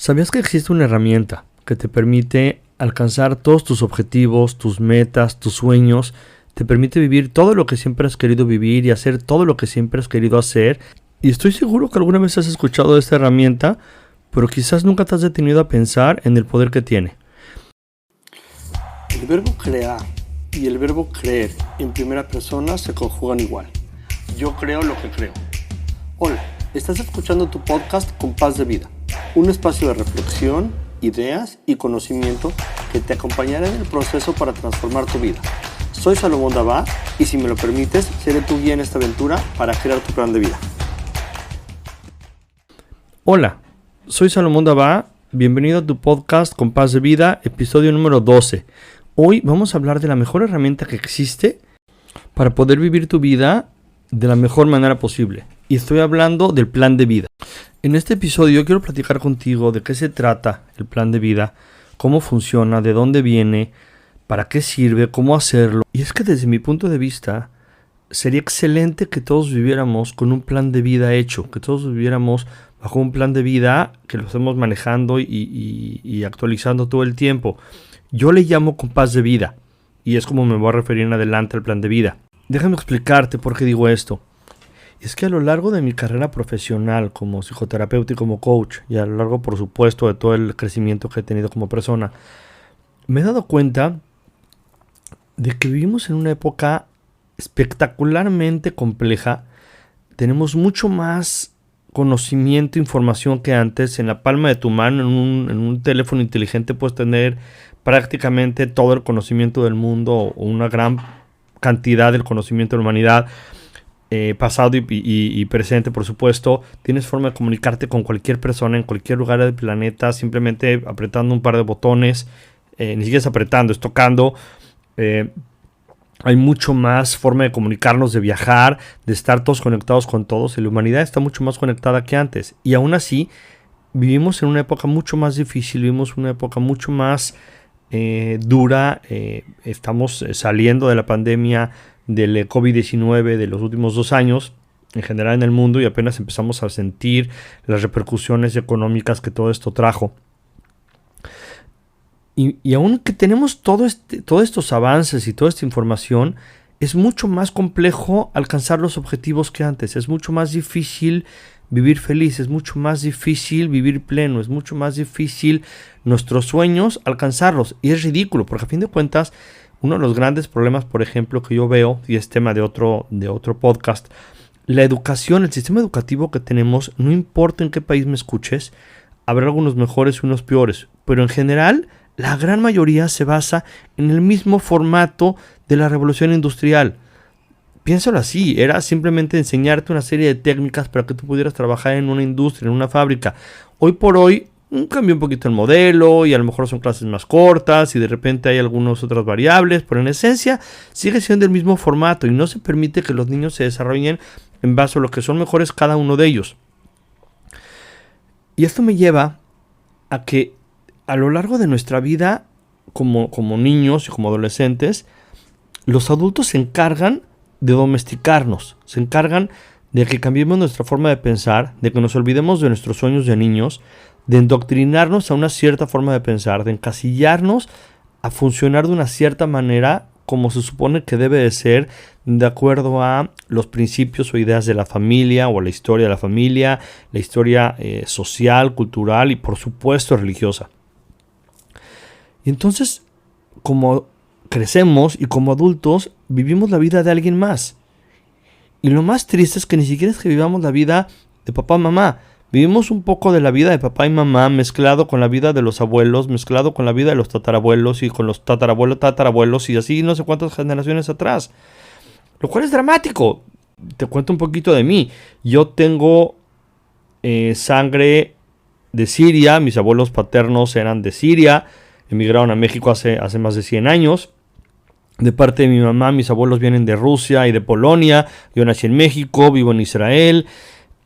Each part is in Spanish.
¿Sabías que existe una herramienta que te permite alcanzar todos tus objetivos, tus metas, tus sueños? Te permite vivir todo lo que siempre has querido vivir y hacer todo lo que siempre has querido hacer. Y estoy seguro que alguna vez has escuchado de esta herramienta, pero quizás nunca te has detenido a pensar en el poder que tiene. El verbo crear y el verbo creer en primera persona se conjugan igual. Yo creo lo que creo. Hola, estás escuchando tu podcast Compás de Vida, un espacio de reflexión, ideas y conocimiento que te acompañará en el proceso para transformar tu vida. Soy Salomón Dabá y si me lo permites, seré tu guía en esta aventura para crear tu plan de vida. Hola, soy Salomón Dabá, bienvenido a tu podcast Compás de Vida, episodio número 12. Hoy vamos a hablar de la mejor herramienta que existe para poder vivir tu vida de la mejor manera posible. Y estoy hablando del plan de vida. En este episodio quiero platicar contigo de qué se trata el plan de vida, cómo funciona, de dónde viene, para qué sirve, cómo hacerlo. Y es que desde mi punto de vista sería excelente que todos viviéramos con un plan de vida hecho, que todos viviéramos bajo un plan de vida que lo estemos manejando y actualizando todo el tiempo. Yo le llamo compás de vida y es como me voy a referir en adelante al plan de vida. Déjame explicarte por qué digo esto. Es que a lo largo de mi carrera profesional como psicoterapeuta y como coach, y a lo largo, por supuesto, de todo el crecimiento que he tenido como persona, me he dado cuenta de que vivimos en una época espectacularmente compleja. Tenemos mucho más conocimiento e información que antes. En la palma de tu mano, en un teléfono inteligente, puedes tener prácticamente todo el conocimiento del mundo o una gran cantidad del conocimiento de la humanidad. Pasado y presente, por supuesto. Tienes forma de comunicarte con cualquier persona en cualquier lugar del planeta simplemente apretando un par de botones. Ni siquiera es apretando, es tocando. Hay mucho más forma de comunicarnos, de viajar, de estar todos conectados con todos. Y la humanidad está mucho más conectada que antes. Y aún así, vivimos en una época mucho más difícil. Vivimos en una época mucho más dura. Estamos saliendo de la pandemia del COVID-19 de los últimos 2 años en general en el mundo y apenas empezamos a sentir las repercusiones económicas que todo esto trajo. Y aunque tenemos todos estos avances y toda esta información, es mucho más complejo alcanzar los objetivos que antes. Es mucho más difícil vivir feliz, es mucho más difícil vivir pleno, es mucho más difícil nuestros sueños alcanzarlos. Y es ridículo, porque a fin de cuentas, uno de los grandes problemas, por ejemplo, que yo veo, y es tema de otro podcast, la educación, el sistema educativo que tenemos, no importa en qué país me escuches, habrá algunos mejores y unos peores, pero en general, la gran mayoría se basa en el mismo formato de la revolución industrial. Piénsalo así, era simplemente enseñarte una serie de técnicas para que tú pudieras trabajar en una industria, en una fábrica. Hoy por hoy, cambia un poquito el modelo y a lo mejor son clases más cortas y de repente hay algunas otras variables, pero en esencia sigue siendo el mismo formato y no se permite que los niños se desarrollen en base a lo que son mejores cada uno de ellos. Y esto me lleva a que a lo largo de nuestra vida como niños y como adolescentes, los adultos se encargan de domesticarnos, se encargan de que cambiemos nuestra forma de pensar, de que nos olvidemos de nuestros sueños de niños, de endoctrinarnos a una cierta forma de pensar, de encasillarnos a funcionar de una cierta manera como se supone que debe de ser de acuerdo a los principios o ideas de la familia o la historia de la familia, la historia social, cultural y por supuesto religiosa. Y entonces, como crecemos y como adultos vivimos la vida de alguien más. Y lo más triste es que ni siquiera es que vivamos la vida de papá y mamá. Vivimos un poco de la vida de papá y mamá mezclado con la vida de los abuelos, mezclado con la vida de los tatarabuelos y con los tatarabuelos y así no sé cuántas generaciones atrás. Lo cual es dramático. Te cuento un poquito de mí. Yo tengo sangre de Siria. Mis abuelos paternos eran de Siria. Emigraron a México hace más de 100 años. De parte de mi mamá, mis abuelos vienen de Rusia y de Polonia. Yo nací en México, vivo en Israel.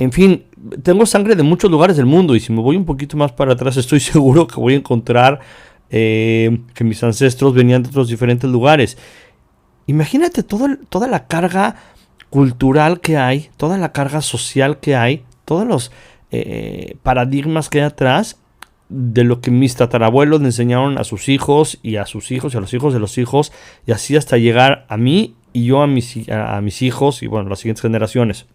En fin, tengo sangre de muchos lugares del mundo y si me voy un poquito más para atrás estoy seguro que voy a encontrar que mis ancestros venían de otros diferentes lugares. Imagínate toda la carga cultural que hay, toda la carga social que hay, todos los paradigmas que hay atrás de lo que mis tatarabuelos le enseñaron a sus hijos y a sus hijos y a los hijos de los hijos, y así hasta llegar a mí y yo a mis hijos y bueno, las siguientes generaciones.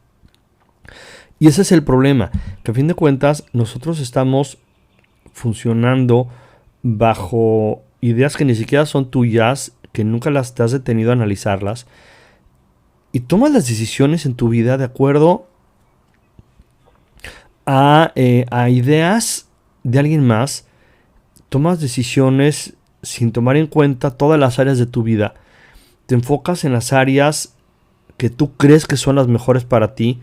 Y ese es el problema, que a fin de cuentas nosotros estamos funcionando bajo ideas que ni siquiera son tuyas, que nunca las te has detenido a analizarlas, y tomas las decisiones en tu vida de acuerdo a ideas de alguien más. Tomas decisiones sin tomar en cuenta todas las áreas de tu vida. Te enfocas en las áreas que tú crees que son las mejores para ti.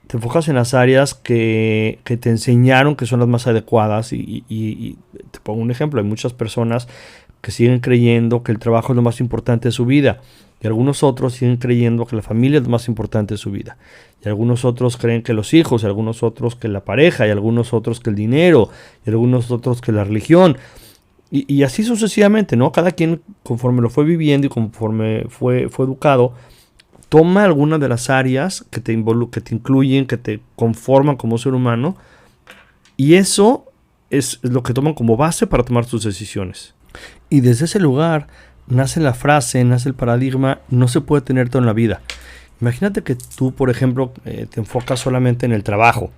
Te enfocas en las áreas que te enseñaron que son las más adecuadas. Y te pongo un ejemplo. Hay muchas personas que siguen creyendo que el trabajo es lo más importante de su vida. Y algunos otros siguen creyendo que la familia es lo más importante de su vida. Y algunos otros creen que los hijos, y algunos otros que la pareja, y algunos otros que el dinero, y algunos otros que la religión. Y así sucesivamente, ¿no? Cada quien, conforme lo fue viviendo y conforme fue educado, toma alguna de las áreas que te incluyen, que te conforman como ser humano, y eso es lo que toman como base para tomar sus decisiones. Y desde ese lugar nace la frase, nace el paradigma: no se puede tener todo en la vida. Imagínate que tú, por ejemplo, te enfocas solamente en el trabajo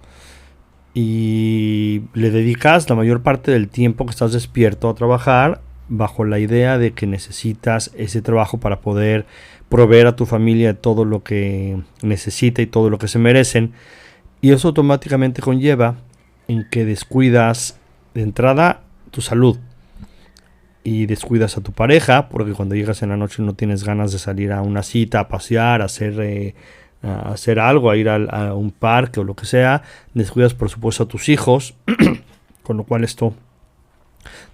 y le dedicas la mayor parte del tiempo que estás despierto a trabajar, bajo la idea de que necesitas ese trabajo para poder proveer a tu familia todo lo que necesita y todo lo que se merecen. Y eso automáticamente conlleva en que descuidas de entrada tu salud. Y descuidas a tu pareja, porque cuando llegas en la noche no tienes ganas de salir a una cita, a pasear, a hacer algo, a ir a un parque o lo que sea. Descuidas, por supuesto, a tus hijos, con lo cual esto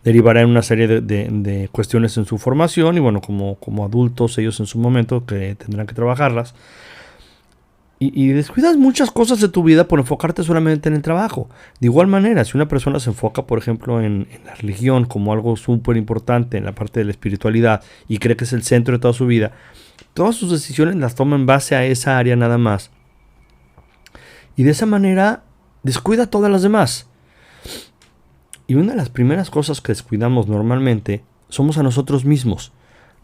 derivará en una serie de cuestiones en su formación. Y bueno, como adultos, ellos en su momento que tendrán que trabajarlas. Y descuidas muchas cosas de tu vida por enfocarte solamente en el trabajo. De igual manera, si una persona se enfoca, por ejemplo, en la religión como algo súper importante, en la parte de la espiritualidad, y cree que es el centro de toda su vida, todas sus decisiones las toma en base a esa área nada más. Y de esa manera descuida todas las demás. Y una de las primeras cosas que descuidamos normalmente somos a nosotros mismos.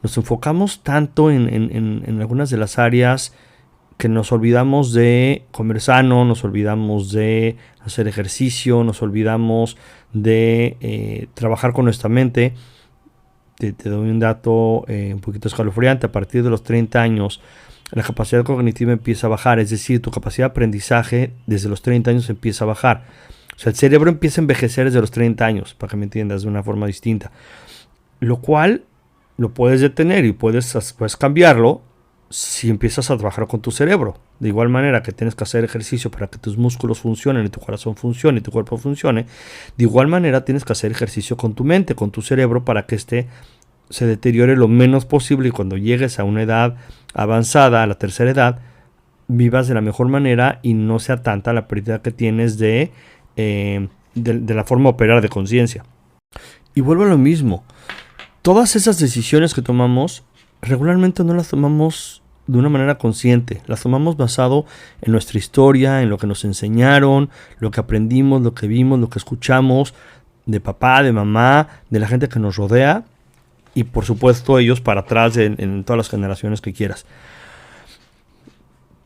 Nos enfocamos tanto en algunas de las áreas que nos olvidamos de comer sano, nos olvidamos de hacer ejercicio, nos olvidamos de trabajar con nuestra mente. Te doy un dato un poquito escalofriante. A partir de los 30 años, la capacidad cognitiva empieza a bajar, es decir, tu capacidad de aprendizaje desde los 30 años empieza a bajar. O sea, el cerebro empieza a envejecer desde los 30 años, para que me entiendas de una forma distinta. Lo cual lo puedes detener y puedes cambiarlo si empiezas a trabajar con tu cerebro. De igual manera que tienes que hacer ejercicio para que tus músculos funcionen y tu corazón funcione y tu cuerpo funcione, de igual manera tienes que hacer ejercicio con tu mente, con tu cerebro, para que se deteriore lo menos posible, y cuando llegues a una edad avanzada, a la tercera edad, vivas de la mejor manera y no sea tanta la pérdida que tienes de la forma de operar de conciencia. Y vuelvo a lo mismo. Todas esas decisiones que tomamos regularmente no las tomamos de una manera consciente. Las tomamos basado en nuestra historia, en lo que nos enseñaron, lo que aprendimos, lo que vimos, lo que escuchamos de papá, de mamá, de la gente que nos rodea, y por supuesto ellos para atrás en todas las generaciones que quieras.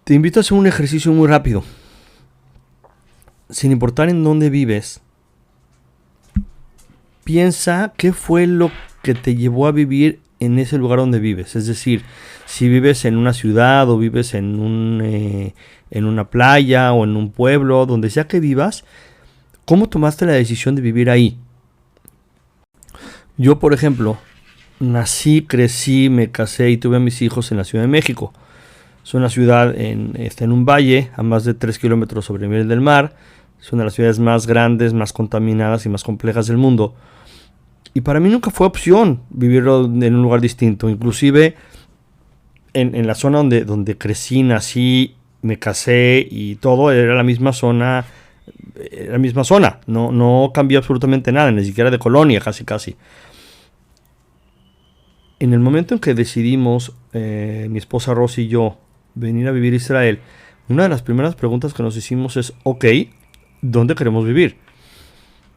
Te invito a hacer un ejercicio muy rápido. Sin importar en dónde vives, piensa qué fue lo que te llevó a vivir en ese lugar donde vives. Es decir, si vives en una ciudad o vives en una playa o en un pueblo, donde sea que vivas, ¿cómo tomaste la decisión de vivir ahí? Yo, por ejemplo, nací, crecí, me casé y tuve a mis hijos en la Ciudad de México. Es una ciudad está en un valle a más de 3 kilómetros sobre el nivel del mar. Es una de las ciudades más grandes, más contaminadas y más complejas del mundo. Y para mí nunca fue opción vivirlo en un lugar distinto. Inclusive en la zona donde crecí, nací, me casé y todo, era la misma zona. No cambió absolutamente nada, ni siquiera de colonia, casi. En el momento en que decidimos, mi esposa Rosy y yo, venir a vivir a Israel, una de las primeras preguntas que nos hicimos es: ok, ¿dónde queremos vivir?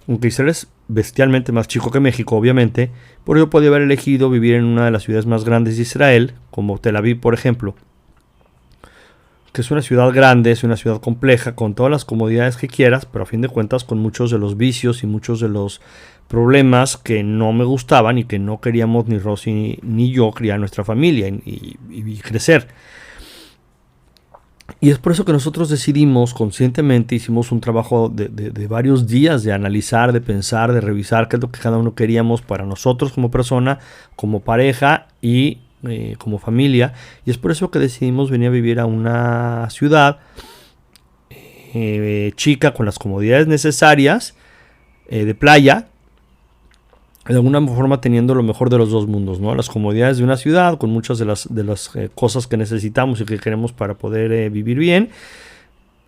aunque Israel es bestialmente más chico que México, obviamente, pero yo podía haber elegido vivir en una de las ciudades más grandes de Israel, como Tel Aviv, por ejemplo, que es una ciudad grande, es una ciudad compleja, con todas las comodidades que quieras, pero a fin de cuentas con muchos de los vicios y muchos de los problemas que no me gustaban y que no queríamos ni Rosy ni yo criar nuestra familia y crecer. Y es por eso que nosotros decidimos conscientemente, hicimos un trabajo de varios días de analizar, de pensar, de revisar qué es lo que cada uno queríamos para nosotros como persona, como pareja y como familia. Y es por eso que decidimos venir a vivir a una ciudad chica con las comodidades necesarias, de playa, de alguna forma teniendo lo mejor de los dos mundos, ¿no? Las comodidades de una ciudad con muchas de las cosas que necesitamos y que queremos para poder vivir bien,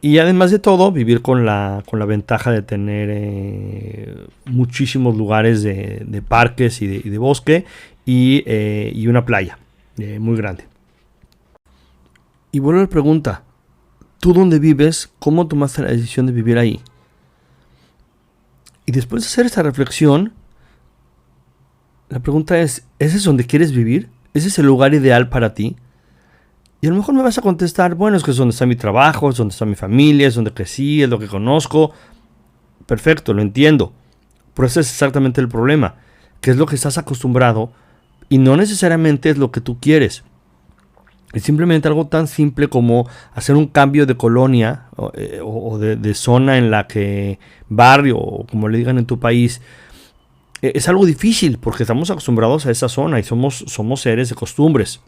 y además de todo vivir con la ventaja de tener muchísimos lugares de parques y de bosque y una playa muy grande. Y vuelvo a la pregunta, ¿tú dónde vives? ¿Cómo tomaste la decisión de vivir ahí? Y después de hacer esta reflexión, la pregunta es, ¿ese es donde quieres vivir? ¿Ese es el lugar ideal para ti? Y a lo mejor me vas a contestar, bueno, es que es donde está mi trabajo, es donde está mi familia, es donde crecí, es lo que conozco. Perfecto, lo entiendo. Pero ese es exactamente el problema, que es lo que estás acostumbrado y no necesariamente es lo que tú quieres. Es simplemente algo tan simple como hacer un cambio de colonia o de zona en la que barrio, o como le digan en tu país. Es algo difícil porque estamos acostumbrados a esa zona y somos seres de costumbres.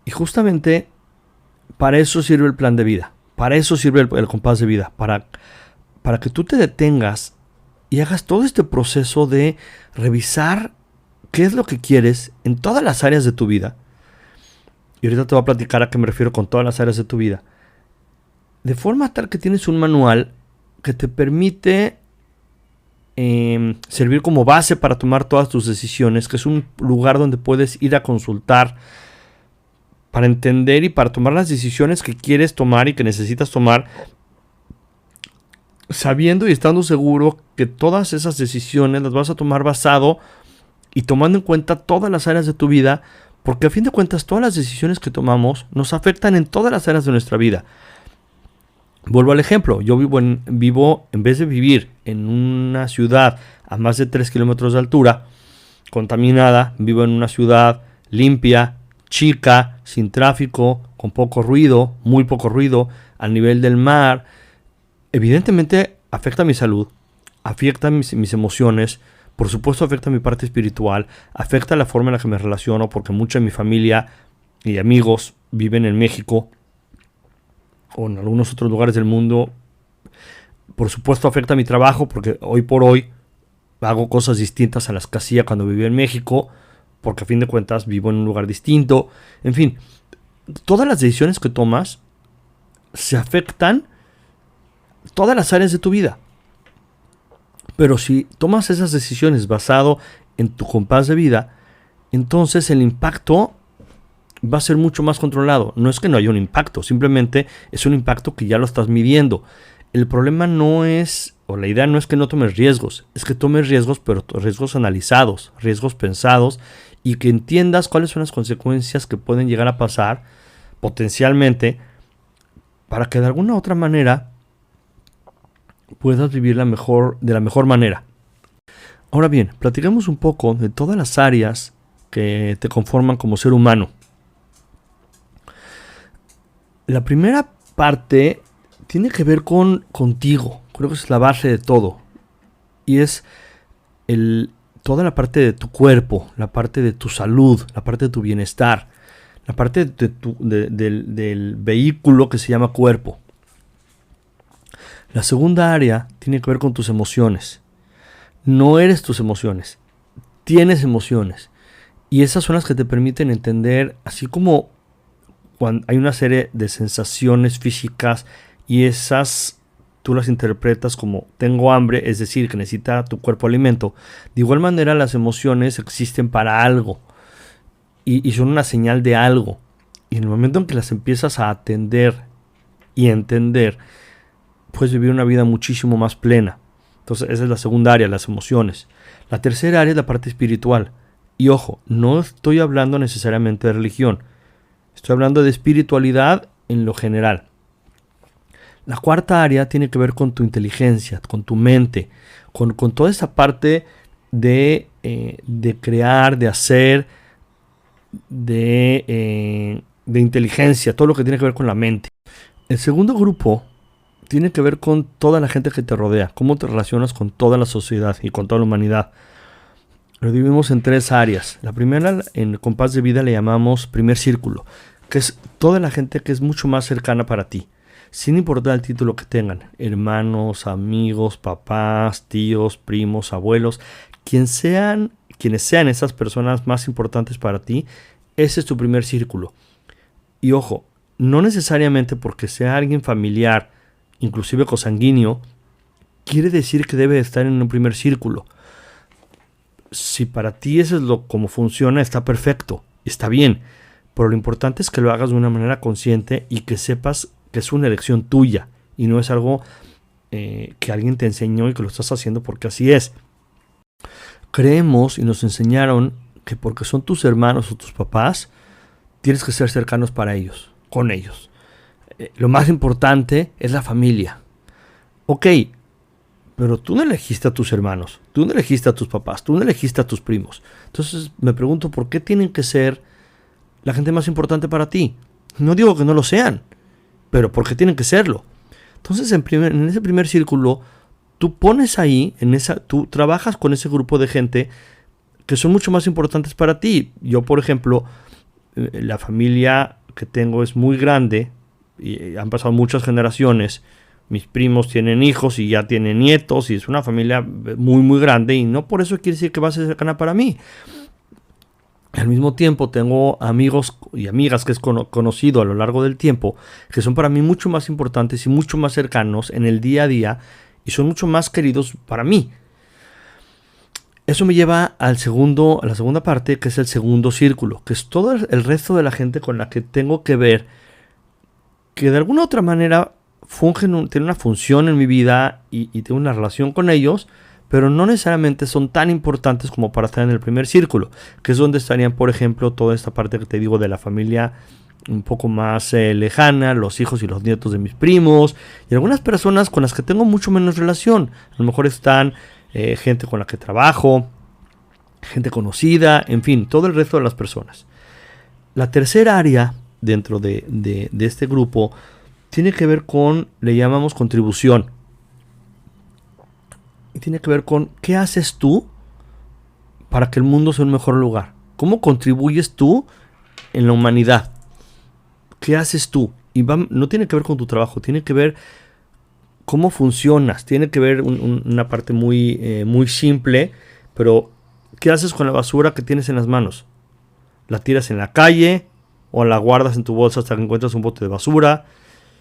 Y justamente para eso sirve el plan de vida. Para eso sirve el compás de vida. Para que tú te detengas y hagas todo este proceso de revisar qué es lo que quieres en todas las áreas de tu vida. Y ahorita te voy a platicar a qué me refiero con todas las áreas de tu vida. De forma tal que tienes un manual que te permite servir como base para tomar todas tus decisiones, que es un lugar donde puedes ir a consultar para entender y para tomar las decisiones que quieres tomar y que necesitas tomar, sabiendo y estando seguro que todas esas decisiones las vas a tomar basado y tomando en cuenta todas las áreas de tu vida, porque a fin de cuentas todas las decisiones que tomamos nos afectan en todas las áreas de nuestra vida. Vuelvo al ejemplo, yo vivo en vez de vivir en una ciudad a más de 3 kilómetros de altura, contaminada, vivo en una ciudad limpia, chica, sin tráfico, con poco ruido, muy poco ruido, al nivel del mar. Evidentemente afecta mi salud, afecta mis emociones, por supuesto afecta mi parte espiritual, afecta la forma en la que me relaciono, porque mucha de mi familia y amigos viven en México o en algunos otros lugares del mundo. Por supuesto afecta mi trabajo, porque hoy por hoy hago cosas distintas a las que hacía cuando vivía en México, porque a fin de cuentas vivo en un lugar distinto. En fin, todas las decisiones que tomas se afectan todas las áreas de tu vida. Pero si tomas esas decisiones basado en tu compás de vida, entonces el impacto va a ser mucho más controlado. No es que no haya un impacto, simplemente es un impacto que ya lo estás midiendo. El problema no es, o la idea no es que no tomes riesgos, es que tomes riesgos, pero riesgos analizados, riesgos pensados, y que entiendas cuáles son las consecuencias que pueden llegar a pasar potencialmente, para que de alguna u otra manera puedas vivir de la mejor manera. Ahora bien, platiquemos un poco de todas las áreas que te conforman como ser humano. La primera parte tiene que ver contigo. Creo que es la base de todo. Y es toda la parte de tu cuerpo, la parte de tu salud, la parte de tu bienestar, la parte del vehículo que se llama cuerpo. La segunda área tiene que ver con tus emociones. No eres tus emociones, tienes emociones. Y esas son las que te permiten entender, así como cuando hay una serie de sensaciones físicas y esas tú las interpretas como tengo hambre, es decir, que necesita tu cuerpo alimento. De igual manera las emociones existen para algo y son una señal de algo. Y en el momento en que las empiezas a atender y entender, puedes vivir una vida muchísimo más plena. Entonces esa es la segunda área, las emociones. La tercera área es la parte espiritual. Y ojo, no estoy hablando necesariamente de religión. Estoy hablando de espiritualidad en lo general. La cuarta área tiene que ver con tu inteligencia, con tu mente, con toda esa parte de crear, de hacer, de inteligencia, todo lo que tiene que ver con la mente. El segundo grupo tiene que ver con toda la gente que te rodea, cómo te relacionas con toda la sociedad y con toda la humanidad. Lo dividimos en tres áreas. La primera, en el compás de vida, le llamamos primer círculo, que es toda la gente que es mucho más cercana para ti, sin importar el título que tengan, hermanos, amigos, papás, tíos, primos, abuelos, quienes sean esas personas más importantes para ti, ese es tu primer círculo. Y ojo, no necesariamente porque sea alguien familiar, inclusive consanguíneo, quiere decir que debe estar en un primer círculo. Si para ti eso es como funciona, está perfecto, está bien. Pero lo importante es que lo hagas de una manera consciente y que sepas que es una elección tuya y no es algo que alguien te enseñó y que lo estás haciendo porque así es. Creemos y nos enseñaron que porque son tus hermanos o tus papás, tienes que ser cercanos para ellos, con ellos. Lo más importante es la familia. Ok, pero tú no elegiste a tus hermanos, tú no elegiste a tus papás, tú no elegiste a tus primos. Entonces me pregunto, ¿por qué tienen que ser la gente más importante para ti? No digo que no lo sean, pero ¿por qué tienen que serlo? Entonces en ese primer círculo, tú pones ahí, tú trabajas con ese grupo de gente que son mucho más importantes para ti. Yo, por ejemplo, la familia que tengo es muy grande y han pasado muchas generaciones. Mis primos tienen hijos y ya tienen nietos y es una familia muy muy grande y no por eso quiere decir que va a ser cercana para mí. Al mismo tiempo tengo amigos y amigas que he conocido a lo largo del tiempo que son para mí mucho más importantes y mucho más cercanos en el día a día y son mucho más queridos para mí. Eso me lleva a la segunda parte, que es el segundo círculo, que es todo el resto de la gente con la que tengo que ver, que de alguna u otra manera tienen una función en mi vida y tengo una relación con ellos, pero no necesariamente son tan importantes como para estar en el primer círculo, que es donde estarían, por ejemplo, toda esta parte que te digo de la familia un poco más lejana, los hijos y los nietos de mis primos, y algunas personas con las que tengo mucho menos relación. A lo mejor están gente con la que trabajo, gente conocida, en fin, todo el resto de las personas. La tercera área dentro de este grupo tiene que ver con, le llamamos contribución. Y tiene que ver con qué haces tú para que el mundo sea un mejor lugar. ¿Cómo contribuyes tú en la humanidad? ¿Qué haces tú? Y no tiene que ver con tu trabajo, tiene que ver cómo funcionas. Tiene que ver una parte muy, muy simple, pero ¿qué haces con la basura que tienes en las manos? ¿La tiras en la calle o la guardas en tu bolsa hasta que encuentras un bote de basura?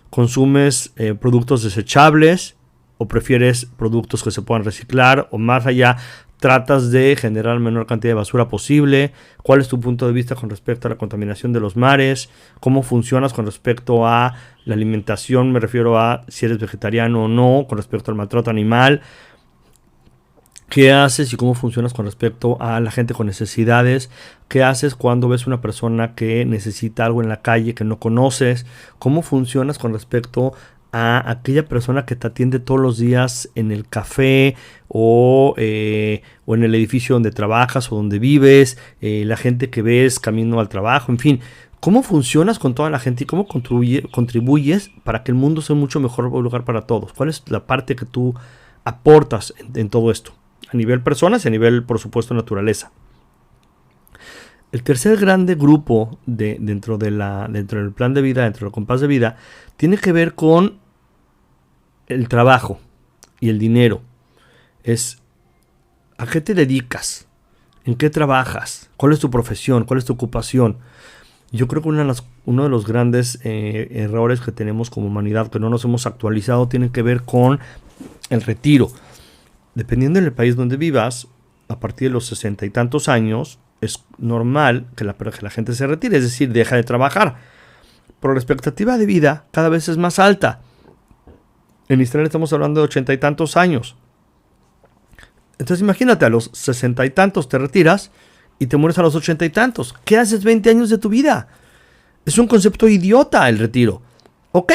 ¿Consumes productos desechables o prefieres productos que se puedan reciclar? O más allá, tratas de generar la menor cantidad de basura posible. ¿Cuál es tu punto de vista con respecto a la contaminación de los mares? ¿Cómo funcionas con respecto a la alimentación? Me refiero a si eres vegetariano o no, con respecto al maltrato animal. ¿Qué haces y cómo funcionas con respecto a la gente con necesidades? ¿Qué haces cuando ves una persona que necesita algo en la calle que no conoces? ¿Cómo funcionas con respecto a aquella persona que te atiende todos los días en el café o en el edificio donde trabajas o donde vives? La gente que ves camino al trabajo, en fin. ¿Cómo funcionas con toda la gente y cómo contribuyes para que el mundo sea un mucho mejor lugar para todos? ¿Cuál es la parte que tú aportas en todo esto? A nivel personas y a nivel, por supuesto, naturaleza. El tercer grande grupo dentro del plan de vida, dentro del compás de vida, tiene que ver con el trabajo y el dinero. Es ¿a qué te dedicas? ¿En qué trabajas? ¿Cuál es tu profesión? ¿Cuál es tu ocupación? Yo creo que uno de los grandes errores que tenemos como humanidad, que no nos hemos actualizado, tiene que ver con el retiro. Dependiendo del país donde vivas, a partir de los 60 y tantos años, es normal que la gente se retire, es decir, deja de trabajar. Pero la expectativa de vida cada vez es más alta. En Israel estamos hablando de 80 y tantos años. Entonces imagínate, a los 60 y tantos te retiras y te mueres a los 80 y tantos. ¿Qué haces 20 años de tu vida? Es un concepto idiota el retiro. Ok,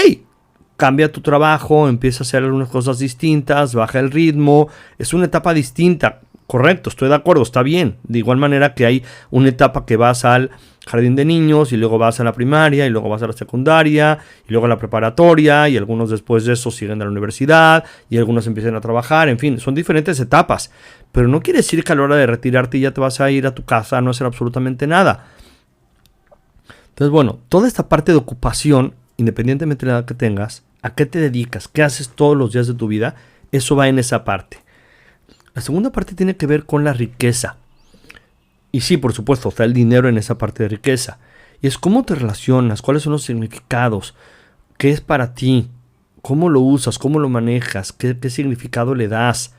cambia tu trabajo, empieza a hacer algunas cosas distintas, baja el ritmo, es una etapa distinta. Correcto, estoy de acuerdo, está bien. De igual manera que hay una etapa que vas al jardín de niños y luego vas a la primaria y luego vas a la secundaria y luego a la preparatoria y algunos después de eso siguen a la universidad y algunos empiezan a trabajar. En fin, son diferentes etapas. Pero no quiere decir que a la hora de retirarte ya te vas a ir a tu casa a no hacer absolutamente nada. Entonces, bueno, toda esta parte de ocupación, independientemente de la edad que tengas, a qué te dedicas, qué haces todos los días de tu vida, eso va en esa parte. La segunda parte tiene que ver con la riqueza. Y sí, por supuesto, está el dinero en esa parte de riqueza. Y es cómo te relacionas, cuáles son los significados, qué es para ti, cómo lo usas, cómo lo manejas, qué significado le das.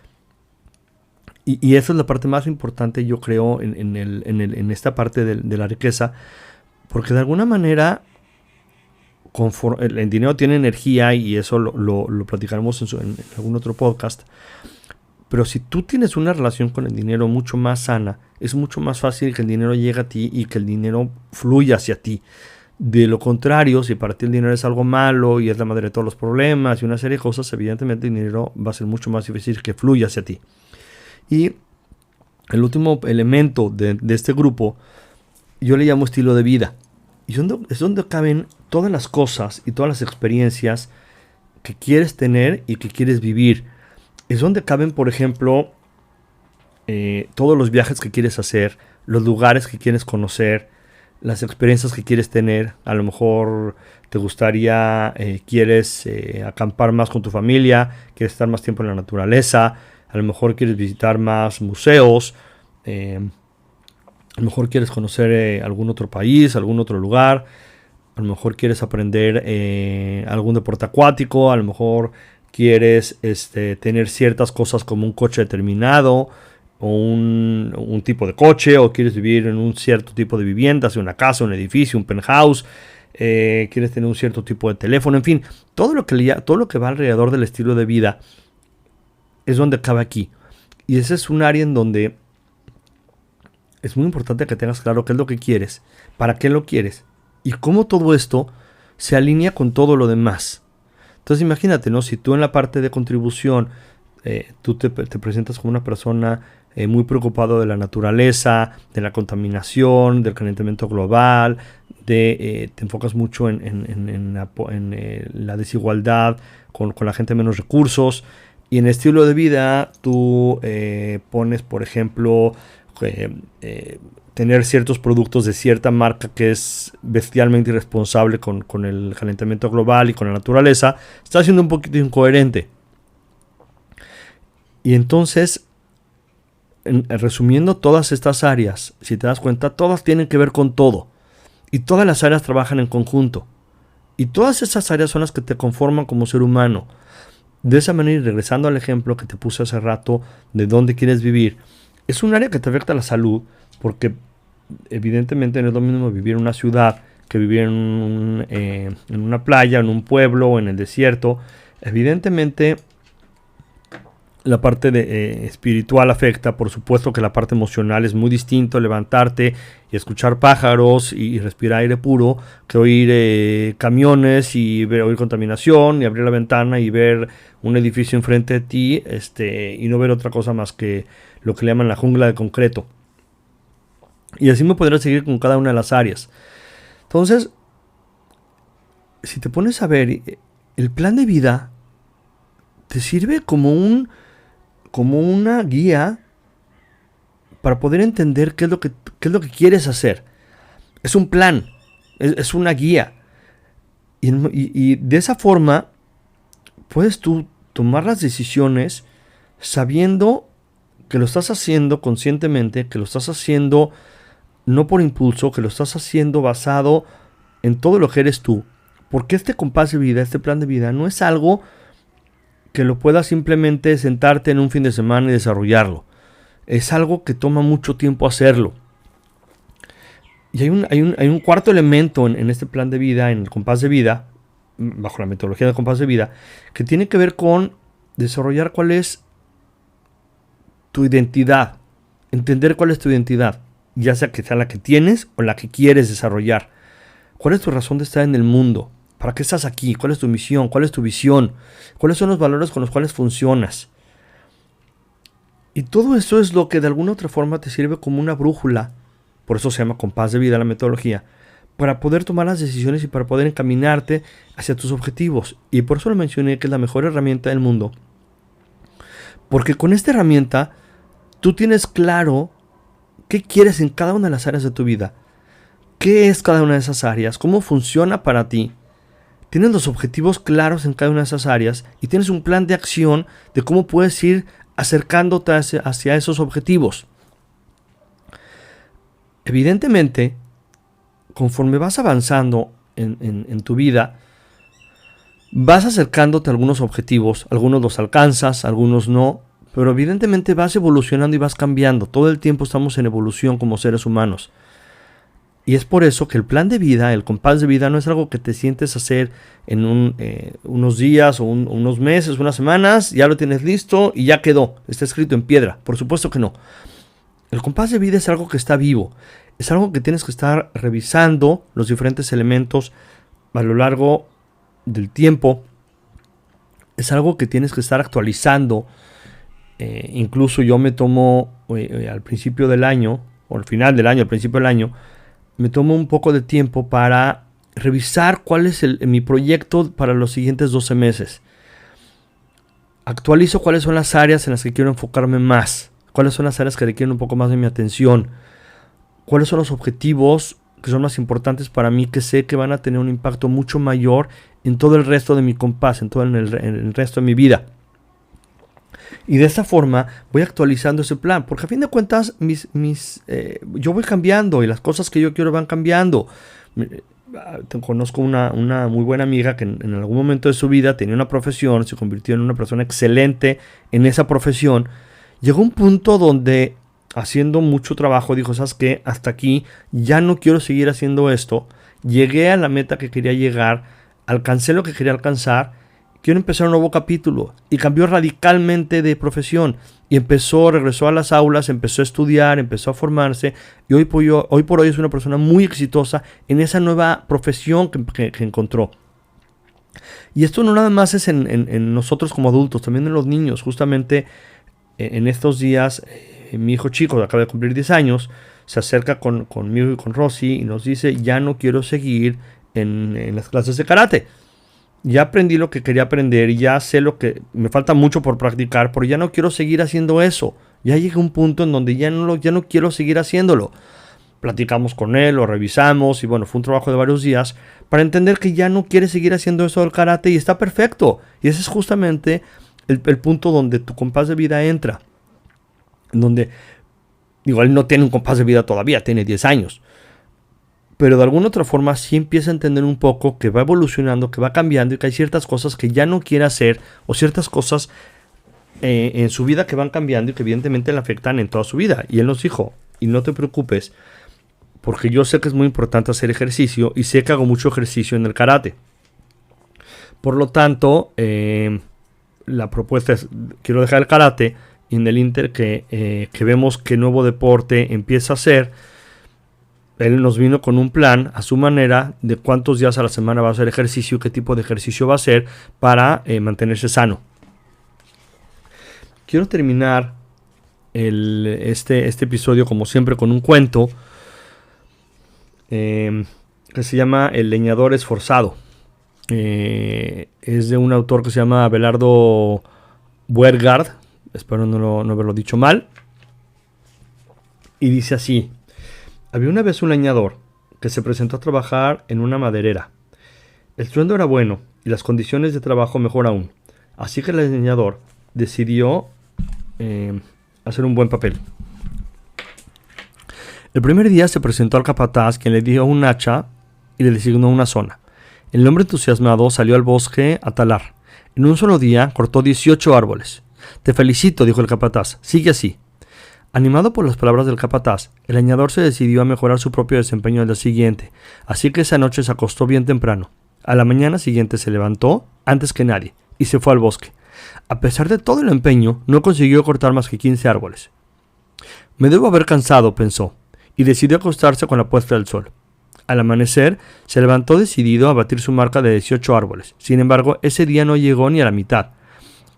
Y esa es la parte más importante, yo creo, en esta parte de la riqueza, porque de alguna manera el dinero tiene energía y eso lo platicaremos en algún otro podcast. Pero si tú tienes una relación con el dinero mucho más sana, es mucho más fácil que el dinero llegue a ti y que el dinero fluya hacia ti. De lo contrario, si para ti el dinero es algo malo y es la madre de todos los problemas y una serie de cosas, evidentemente el dinero va a ser mucho más difícil que fluya hacia ti. Y el último elemento de este grupo, yo le llamo estilo de vida. Y es donde caben todas las cosas y todas las experiencias que quieres tener y que quieres vivir. Es donde caben, por ejemplo, todos los viajes que quieres hacer, los lugares que quieres conocer, las experiencias que quieres tener. A lo mejor te gustaría, quieres acampar más con tu familia, quieres estar más tiempo en la naturaleza, a lo mejor quieres visitar más museos, a lo mejor quieres conocer algún otro país, algún otro lugar, a lo mejor quieres aprender algún deporte acuático, a lo mejor quieres tener ciertas cosas como un coche determinado o un tipo de coche, o quieres vivir en un cierto tipo de vivienda, sea una casa, un edificio, un penthouse, quieres tener un cierto tipo de teléfono, en fin, todo lo que va alrededor del estilo de vida es donde cabe aquí. Y ese es un área en donde es muy importante que tengas claro qué es lo que quieres, para qué lo quieres y cómo todo esto se alinea con todo lo demás. Entonces imagínate, ¿no? Si tú en la parte de contribución tú te presentas como una persona muy preocupado de la naturaleza, de la contaminación, del calentamiento global, te enfocas mucho en la desigualdad con la gente de menos recursos, y en el estilo de vida tú pones, por ejemplo, tener ciertos productos de cierta marca que es bestialmente irresponsable con el calentamiento global y con la naturaleza, está siendo un poquito incoherente. Y entonces, resumiendo todas estas áreas, si te das cuenta, todas tienen que ver con todo. Y todas las áreas trabajan en conjunto. Y todas esas áreas son las que te conforman como ser humano. De esa manera, y regresando al ejemplo que te puse hace rato de dónde quieres vivir, es un área que te afecta a la salud, porque evidentemente no es lo mismo vivir en una ciudad que vivir en una playa, en un pueblo o en el desierto. Evidentemente la parte espiritual afecta, por supuesto que la parte emocional es muy distinto, levantarte y escuchar pájaros y respirar aire puro, que oír camiones y oír contaminación y abrir la ventana y ver un edificio enfrente de ti, y no ver otra cosa más que lo que le llaman la jungla de concreto. Y así me podría seguir con cada una de las áreas. Entonces, si te pones a ver, el plan de vida te sirve como una guía para poder entender qué es lo que quieres hacer. Es un plan, es una guía. Y de esa forma puedes tú tomar las decisiones sabiendo que lo estás haciendo conscientemente, que lo estás haciendo no por impulso, que lo estás haciendo basado en todo lo que eres tú. Porque este compás de vida, este plan de vida, no es algo que lo puedas simplemente sentarte en un fin de semana y desarrollarlo. Es algo que toma mucho tiempo hacerlo. Y hay un cuarto elemento en este plan de vida, en el compás de vida, bajo la metodología del compás de vida, que tiene que ver con desarrollar cuál es tu identidad. Entender cuál es tu identidad, ya sea que sea la que tienes o la que quieres desarrollar. ¿Cuál es tu razón de estar en el mundo? ¿Para qué estás aquí? ¿Cuál es tu misión? ¿Cuál es tu visión? ¿Cuáles son los valores con los cuales funcionas? Y todo eso es lo que de alguna u otra forma te sirve como una brújula, por eso se llama compás de vida la metodología, para poder tomar las decisiones y para poder encaminarte hacia tus objetivos. Y por eso lo mencioné que es la mejor herramienta del mundo. Porque con esta herramienta tú tienes claro qué quieres en cada una de las áreas de tu vida. ¿Qué es cada una de esas áreas? ¿Cómo funciona para ti? Tienes los objetivos claros en cada una de esas áreas y tienes un plan de acción de cómo puedes ir acercándote hacia esos objetivos. Evidentemente, conforme vas avanzando en tu vida, vas acercándote a algunos objetivos, algunos los alcanzas, algunos no, pero evidentemente vas evolucionando y vas cambiando. Todo el tiempo estamos en evolución como seres humanos. Y es por eso que el plan de vida, el compás de vida, no es algo que te sientes a hacer en unos días o unos meses, unas semanas, ya lo tienes listo y ya quedó, está escrito en piedra. Por supuesto que no. El compás de vida es algo que está vivo, es algo que tienes que estar revisando los diferentes elementos a lo largo del tiempo. Es algo que tienes que estar actualizando. Incluso yo me tomo al principio del año, o al final del año, al principio del año, me tomo un poco de tiempo para revisar cuál es mi proyecto para los siguientes 12 meses. Actualizo cuáles son las áreas en las que quiero enfocarme más, cuáles son las áreas que requieren un poco más de mi atención, cuáles son los objetivos que son más importantes para mí, que sé que van a tener un impacto mucho mayor en todo el resto de mi compás, en todo el resto de mi vida. Y de esta forma voy actualizando ese plan, porque a fin de cuentas yo voy cambiando y las cosas que yo quiero van cambiando. Conozco una muy buena amiga que en algún momento de su vida tenía una profesión, se convirtió en una persona excelente en esa profesión. Llegó un punto donde, haciendo mucho trabajo, dijo: ¿sabes qué? Hasta aquí, ya no quiero seguir haciendo esto. Llegué a la meta que quería llegar, alcancé lo que quería alcanzar. Quiero empezar un nuevo capítulo, y cambió radicalmente de profesión y regresó a las aulas, empezó a estudiar, empezó a formarse, y hoy por hoy es una persona muy exitosa en esa nueva profesión que encontró. Y esto no nada más es en nosotros como adultos, también en los niños. Justamente en estos días mi hijo chico, acaba de cumplir 10 años, se acerca conmigo y con Rosy y nos dice: ya no quiero seguir en las clases de karate. Ya aprendí lo que quería aprender, ya sé lo que me falta mucho por practicar, pero ya no quiero seguir haciendo eso. Ya llegué a un punto en donde ya no quiero seguir haciéndolo. Platicamos con él, lo revisamos y bueno, fue un trabajo de varios días para entender que ya no quiere seguir haciendo eso del karate y está perfecto. Y ese es justamente el punto donde tu compás de vida entra. En donde, igual no tiene un compás de vida todavía, tiene 10 años. Pero de alguna otra forma sí empieza a entender un poco que va evolucionando, que va cambiando y que hay ciertas cosas que ya no quiere hacer o ciertas cosas en su vida que van cambiando y que evidentemente le afectan en toda su vida. Y él nos dijo: y no te preocupes, porque yo sé que es muy importante hacer ejercicio y sé que hago mucho ejercicio en el karate. Por lo tanto, la propuesta es: quiero dejar el karate, y en el inter que vemos qué nuevo deporte empieza a hacer. Él nos vino con un plan a su manera de cuántos días a la semana va a hacer ejercicio, qué tipo de ejercicio va a hacer para mantenerse sano. Quiero terminar este episodio, como siempre, con un cuento que se llama El leñador esforzado. Es de un autor que se llama Abelardo Buergard. Espero no haberlo dicho mal. Y dice así: había una vez un leñador que se presentó a trabajar en una maderera. El sueldo era bueno y las condiciones de trabajo mejor aún. Así que el leñador decidió hacer un buen papel. El primer día se presentó al capataz, quien le dio un hacha y le designó una zona. El hombre entusiasmado salió al bosque a talar. En un solo día cortó 18 árboles. «Te felicito», dijo el capataz, «sigue así». Animado por las palabras del capataz, el leñador se decidió a mejorar su propio desempeño al día siguiente, así que esa noche se acostó bien temprano. A la mañana siguiente se levantó antes que nadie y se fue al bosque. A pesar de todo el empeño, no consiguió cortar más que 15 árboles. Me debo haber cansado, pensó, y decidió acostarse con la puesta del sol. Al amanecer, se levantó decidido a batir su marca de 18 árboles. Sin embargo, ese día no llegó ni a la mitad.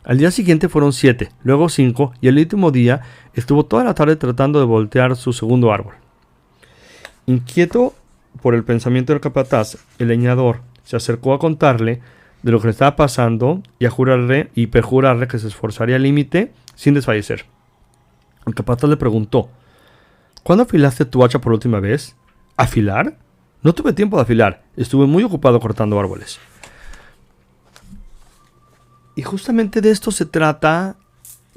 Al día siguiente fueron 7, luego 5, y el último día estuvo toda la tarde tratando de voltear su segundo árbol. Inquieto por el pensamiento del capataz, el leñador se acercó a contarle de lo que le estaba pasando y a jurarle y perjurarle que se esforzaría al límite sin desfallecer. El capataz le preguntó: ¿cuándo afilaste tu hacha por última vez? ¿Afilar? No tuve tiempo de afilar, estuve muy ocupado cortando árboles. Y justamente de esto se trata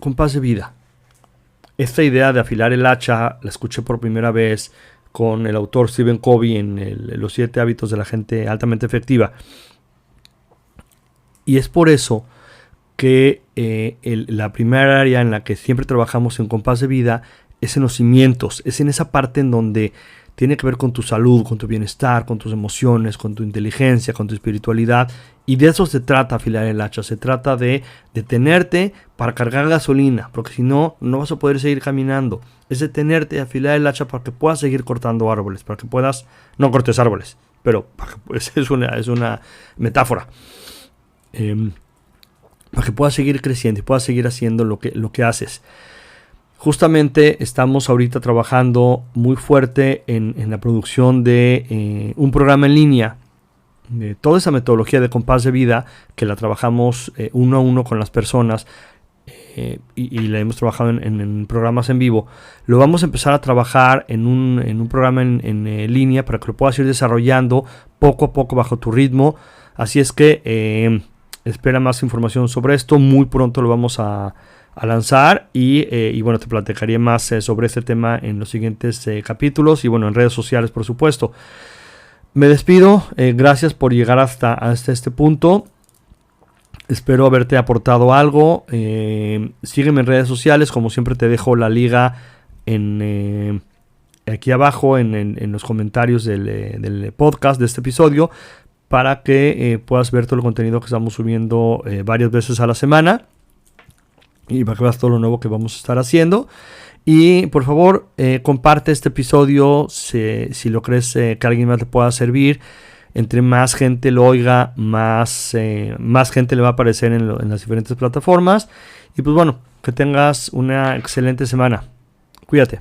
Compás de Vida. Esta idea de afilar el hacha la escuché por primera vez con el autor Stephen Covey en Los 7 hábitos de la gente altamente efectiva. Y es por eso que la primera área en la que siempre trabajamos en Compás de Vida es en los cimientos, es en esa parte en donde tiene que ver con tu salud, con tu bienestar, con tus emociones, con tu inteligencia, con tu espiritualidad. Y de eso se trata afilar el hacha. Se trata de detenerte para cargar gasolina, porque si no, no vas a poder seguir caminando. Es detenerte y afilar el hacha para que puedas seguir cortando árboles, para que puedas, no cortes árboles, pero es una metáfora. Para que puedas seguir creciendo y puedas seguir haciendo lo que haces. Justamente estamos ahorita trabajando muy fuerte en la producción de un programa en línea, de toda esa metodología de Compás de Vida, que la trabajamos uno a uno con las personas y la hemos trabajado en programas en vivo. Lo vamos a empezar a trabajar en un programa en línea para que lo puedas ir desarrollando poco a poco bajo tu ritmo. Así es que espera más información sobre esto. Muy pronto lo vamos a lanzar y bueno, te platicaré más sobre este tema en los siguientes capítulos y bueno, en redes sociales, por supuesto. Me despido, gracias por llegar hasta este punto. Espero haberte aportado algo. Sígueme en redes sociales, como siempre te dejo la liga aquí abajo en los comentarios del podcast de este episodio, para que puedas ver todo el contenido que estamos subiendo varias veces a la semana. Y para que veas todo lo nuevo que vamos a estar haciendo. Y por favor, comparte este episodio si lo crees que a alguien más le pueda servir. Entre más gente lo oiga, más gente le va a aparecer en las diferentes plataformas. Y pues bueno, que tengas una excelente semana. Cuídate.